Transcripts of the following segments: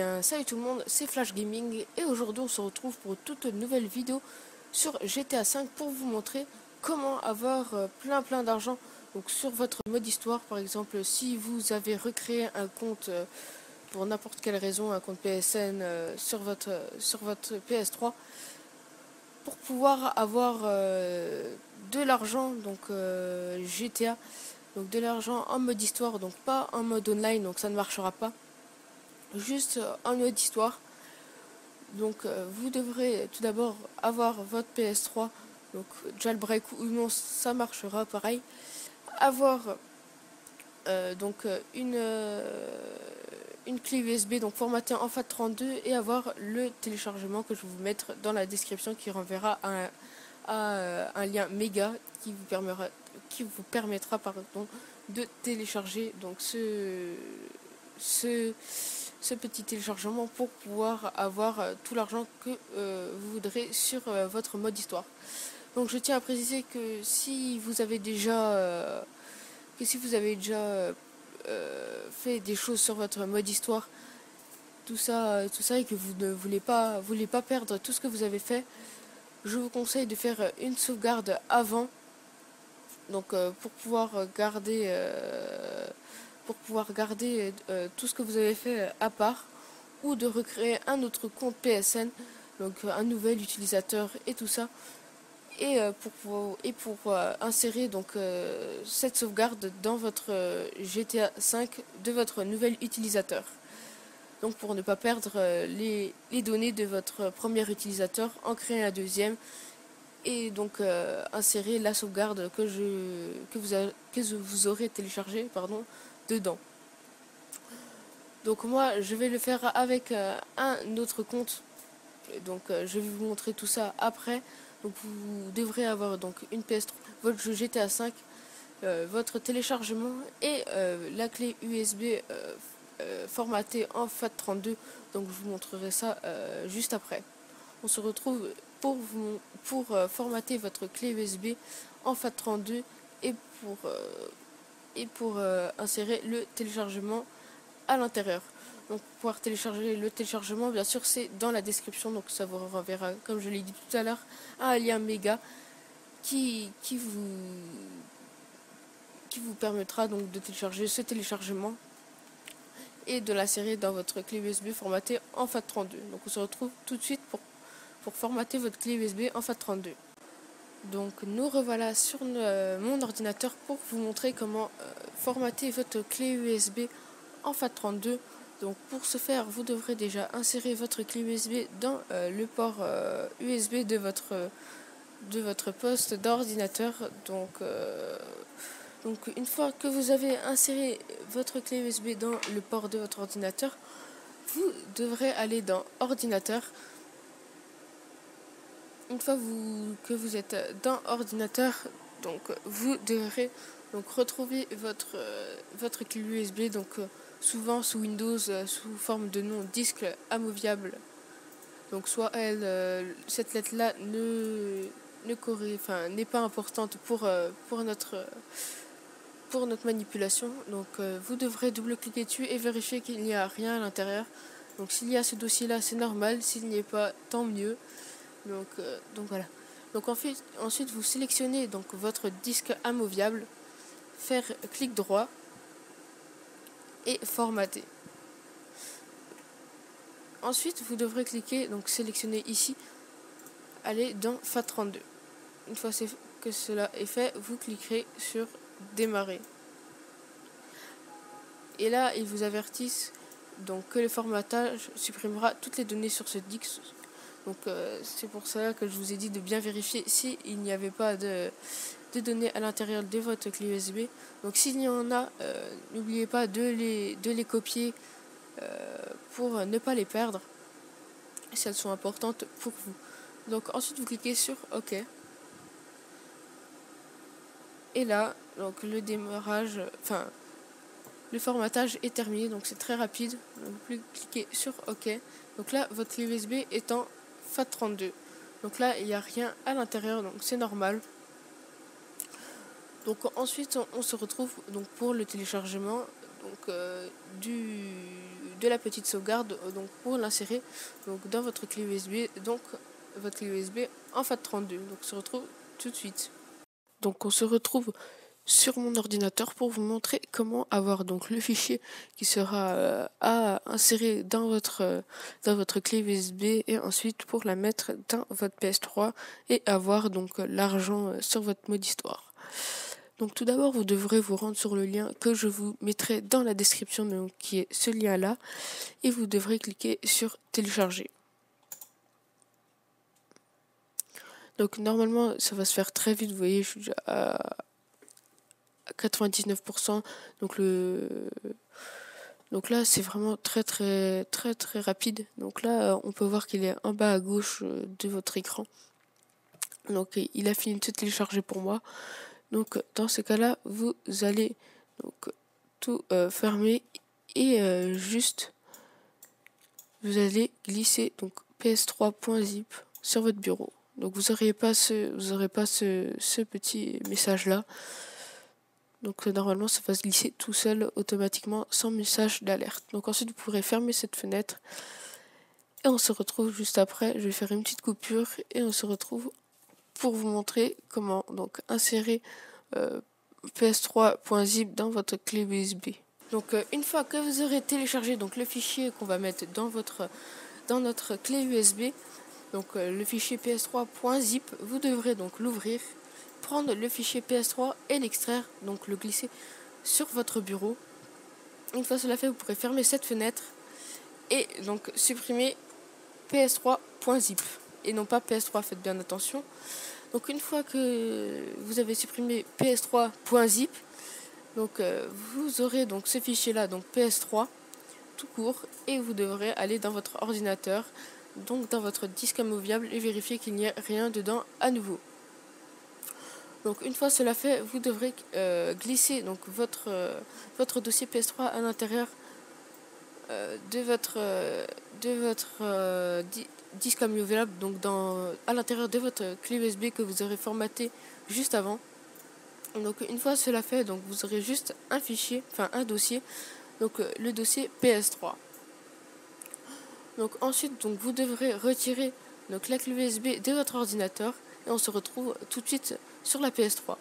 bien, salut tout le monde, c'est Flash Gaming et aujourd'hui on se retrouve pour toute une nouvelle vidéo sur GTA 5 pour vous montrer comment avoir plein d'argent. Donc sur votre mode histoire, par exemple, si vous avez recréé un compte pour n'importe quelle raison, un compte PSN sur votre PS3, pour pouvoir avoir de l'argent, donc GTA, donc de l'argent en mode histoire, donc pas en mode online, donc ça ne marchera pas. Juste en mode histoire. Donc vous devrez tout d'abord avoir votre PS3, donc jailbreak ou non, ça marchera pareil. Avoir une clé USB donc formatée en FAT32 et avoir le téléchargement que je vais vous mettre dans la description qui renverra à un lien méga qui vous permettra pardon, de télécharger donc ce petit téléchargement pour pouvoir avoir tout l'argent que vous voudrez sur votre mode histoire. Donc je tiens à préciser que si vous avez déjà fait des choses sur votre mode histoire, tout ça et que vous ne voulez pas perdre tout ce que vous avez fait, je vous conseille de faire une sauvegarde avant, donc pour pouvoir garder tout ce que vous avez fait à part, ou de recréer un autre compte PSN, donc un nouvel utilisateur et tout ça, et pour insérer donc cette sauvegarde dans votre GTA 5 de votre nouvel utilisateur. Donc pour ne pas perdre les données de votre premier utilisateur, en créer un deuxième et donc insérer la sauvegarde que vous aurez téléchargé dedans. Donc moi je vais le faire avec un autre compte. Donc je vais vous montrer tout ça après. Donc vous devrez avoir donc une PS3, votre jeu GTA 5, votre téléchargement et la clé USB formatée en FAT32. Donc je vous montrerai ça juste après. On se retrouve pour formater votre clé USB en FAT32 et pour insérer le téléchargement à l'intérieur. Donc pour pouvoir télécharger le téléchargement, bien sûr c'est dans la description, donc ça vous renverra, comme je l'ai dit tout à l'heure, à un lien méga qui vous permettra donc de télécharger ce téléchargement et de l'insérer dans votre clé USB formatée en FAT32. Donc on se retrouve tout de suite pour formater votre clé USB en FAT32. Donc nous revoilà sur mon ordinateur pour vous montrer comment formater votre clé USB en FAT32. Donc pour ce faire, vous devrez déjà insérer votre clé USB dans le port USB de votre poste d'ordinateur. Donc une fois que vous avez inséré votre clé USB dans le port de votre ordinateur, vous devrez aller dans ordinateur. Une fois que vous êtes dans ordinateur, donc vous devrez donc retrouver votre clé USB, donc souvent sous Windows sous forme de nom disque amovible. Donc soit cette lettre là n'est pas importante pour notre manipulation. Donc vous devrez double-cliquer dessus et vérifier qu'il n'y a rien à l'intérieur. Donc s'il y a ce dossier là, c'est normal, s'il n'y est pas, tant mieux. Donc voilà. Donc ensuite vous sélectionnez donc votre disque amovible, faire clic droit et formater. Ensuite vous devrez cliquer, donc sélectionner ici, aller dans FAT32. Une fois que cela est fait, vous cliquerez sur démarrer. Et là ils vous avertissent donc que le formatage supprimera toutes les données sur ce disque. Donc c'est pour cela que je vous ai dit de bien vérifier s'il n'y avait pas de données à l'intérieur de votre clé USB. Donc s'il y en a, n'oubliez pas de les copier pour ne pas les perdre si elles sont importantes pour vous. Donc ensuite vous cliquez sur OK. Et là, donc le formatage est terminé, donc c'est très rapide. Donc vous cliquez sur OK. Donc là votre clé USB est en FAT32. Donc là il n'y a rien à l'intérieur, donc c'est normal. Donc ensuite on se retrouve donc pour le téléchargement. donc, de la petite sauvegarde donc pour l'insérer donc dans votre clé USB, donc votre clé USB en FAT32. Donc on se retrouve tout de suite. Donc on se retrouve sur mon ordinateur pour vous montrer comment avoir donc le fichier qui sera à insérer dans votre clé USB et ensuite pour la mettre dans votre PS3 et avoir donc l'argent sur votre mode histoire. Donc tout d'abord vous devrez vous rendre sur le lien que je vous mettrai dans la description, donc, qui est ce lien là, et vous devrez cliquer sur télécharger. Donc normalement ça va se faire très vite, vous voyez je suis déjà à 99%, donc là c'est vraiment très rapide. Donc là on peut voir qu'il est en bas à gauche de votre écran. Donc il a fini de se télécharger pour moi. Donc dans ce cas là vous allez donc tout fermer et juste vous allez glisser donc ps3.zip sur votre bureau. Donc vous n'aurez pas ce petit message là. Donc normalement ça va se glisser tout seul automatiquement sans message d'alerte. Donc ensuite vous pourrez fermer cette fenêtre et on se retrouve juste après. Je vais faire une petite coupure et on se retrouve pour vous montrer comment donc insérer ps3.zip dans votre clé USB. Donc une fois que vous aurez téléchargé donc le fichier qu'on va mettre dans notre clé USB, donc le fichier ps3.zip, vous devrez donc l'ouvrir, prendre le fichier PS3 et l'extraire, donc le glisser sur votre bureau. Une fois cela fait, vous pourrez fermer cette fenêtre et donc supprimer ps3.zip et non pas PS3, faites bien attention. Donc une fois que vous avez supprimé ps3.zip, donc vous aurez donc ce fichier là, donc PS3 tout court, et vous devrez aller dans votre ordinateur, donc dans votre disque amovible, et vérifier qu'il n'y a rien dedans à nouveau. Donc une fois cela fait, vous devrez glisser donc votre dossier PS3 à l'intérieur de votre disque amovible, donc à l'intérieur de votre clé USB que vous aurez formaté juste avant. Donc une fois cela fait, donc vous aurez juste un fichier, enfin un dossier, donc le dossier PS3. Donc ensuite donc vous devrez retirer donc la clé USB de votre ordinateur et on se retrouve tout de suite sur la PS3.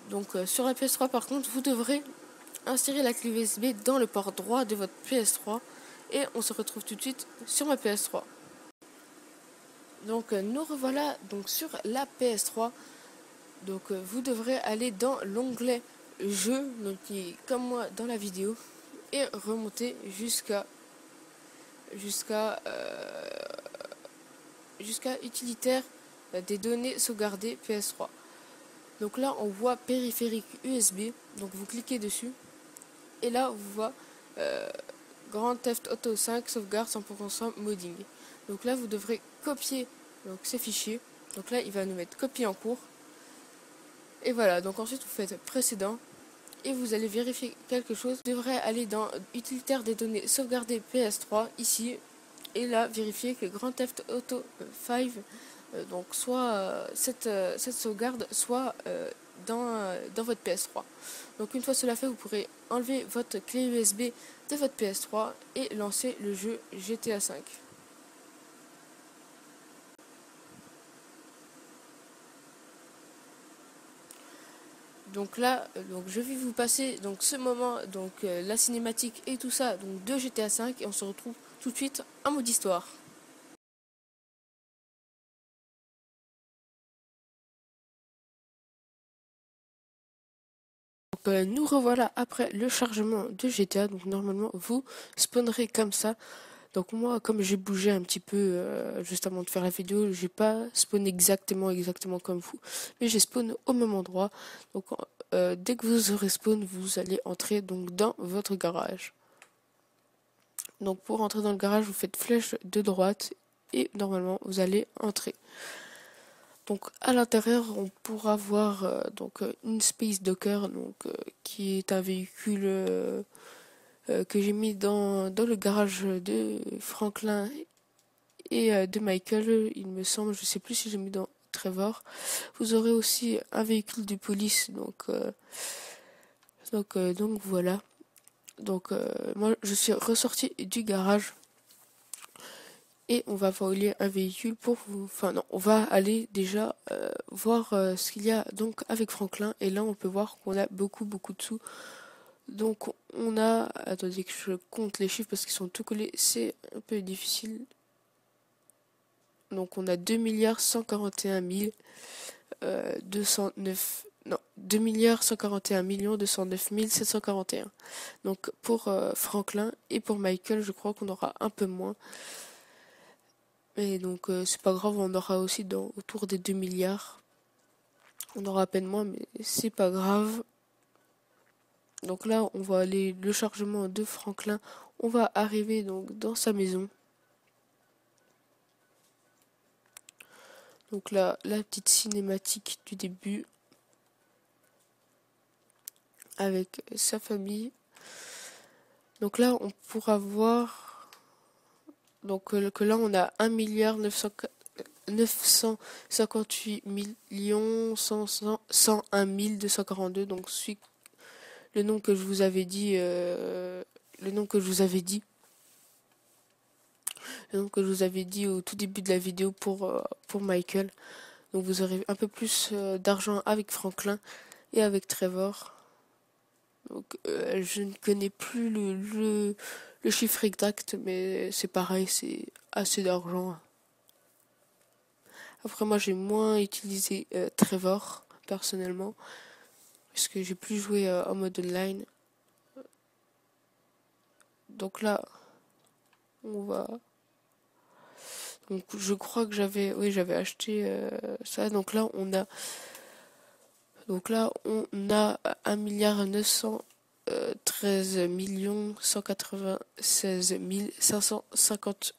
Donc sur la PS3 par contre vous devrez insérer la clé USB dans le port droit de votre PS3 et on se retrouve tout de suite sur ma PS3. Donc nous revoilà donc sur la PS3. Donc vous devrez aller dans l'onglet jeu, donc qui est comme moi dans la vidéo, et remonter jusqu'à utilitaire des données sauvegardées PS3. Donc là on voit périphérique USB, donc vous cliquez dessus et là on voit Grand Theft Auto 5 sauvegarde 100% modding. Donc là vous devrez copier donc ces fichiers. Donc là il va nous mettre copier en cours. Et voilà, donc ensuite vous faites précédent et vous allez vérifier quelque chose. Vous devrez aller dans utilitaire des données sauvegardées PS3 ici et là vérifier que Grand Theft Auto 5 donc soit cette sauvegarde soit dans votre PS3. Donc une fois cela fait, vous pourrez enlever votre clé USB de votre PS3 et lancer le jeu GTA 5. Donc là, donc je vais vous passer donc ce moment, donc la cinématique et tout ça, donc de GTA 5 et on se retrouve tout de suite en mode histoire. Donc nous revoilà après le chargement de GTA. Donc normalement vous spawnerez comme ça. Donc moi, comme j'ai bougé un petit peu juste avant de faire la vidéo, j'ai pas spawné exactement comme vous, mais j'ai spawn au même endroit. Donc dès que vous aurez spawn, vous allez entrer donc dans votre garage. Donc pour entrer dans le garage, vous faites flèche de droite et normalement vous allez entrer. Donc à l'intérieur, on pourra voir donc une Space Docker, donc qui est un véhicule que j'ai mis dans le garage de Franklin et de Michael, il me semble. Je sais plus si j'ai mis dans Trevor. Vous aurez aussi un véhicule de police, donc voilà. Donc moi je suis ressorti du garage et on va voler un véhicule pour vous. Enfin non, on va aller déjà voir ce qu'il y a donc avec Franklin et là on peut voir qu'on a beaucoup de sous. Donc on a, attendez que je compte les chiffres parce qu'ils sont tout collés, c'est un peu difficile. Donc on a 2 141 209 non 2 141 209 741. Donc pour Franklin et pour Michael, je crois qu'on aura un peu moins. Et donc c'est pas grave, on aura aussi autour des 2 milliards. On aura à peine moins, mais c'est pas grave. Donc là, on va aller le chargement de Franklin. On va arriver donc dans sa maison. Donc là, la petite cinématique du début avec sa famille. Donc là, on pourra voir donc que là, on a 1 milliard 958 101 242. Donc le nom que je vous avais dit, le nom que je vous avais dit, le nom que je vous avais dit au tout début de la vidéo pour Michael. Donc vous aurez un peu plus d'argent avec Franklin et avec Trevor. Donc je ne connais plus le chiffre exact, mais c'est pareil, c'est assez d'argent. Après moi j'ai moins utilisé Trevor personnellement, parce que j'ai plus joué en mode online. Donc là, on va... Donc je crois que j'avais acheté ça. Donc là on a 1 milliard 913 millions 196 550.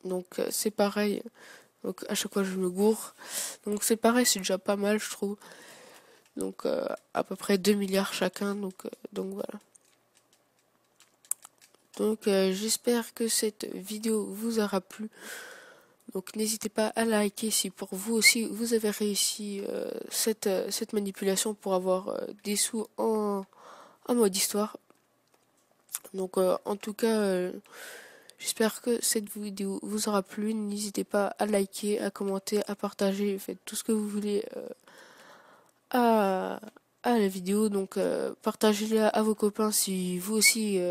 Donc c'est pareil. Donc à chaque fois je me gourre. Donc c'est pareil, c'est déjà pas mal je trouve. Donc à peu près 2 milliards chacun. Donc voilà. Donc j'espère que cette vidéo vous aura plu. Donc n'hésitez pas à liker si pour vous aussi vous avez réussi cette manipulation pour avoir des sous en mode histoire. Donc en tout cas, j'espère que cette vidéo vous aura plu. N'hésitez pas à liker, à commenter, à partager, faites tout ce que vous voulez à, à la vidéo. Donc partagez-la à vos copains si eux aussi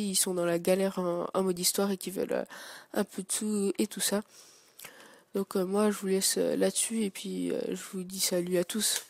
ils sont dans la galère en mode histoire et qui veulent un peu de sous et tout ça. Donc moi je vous laisse là-dessus et puis je vous dis salut à tous.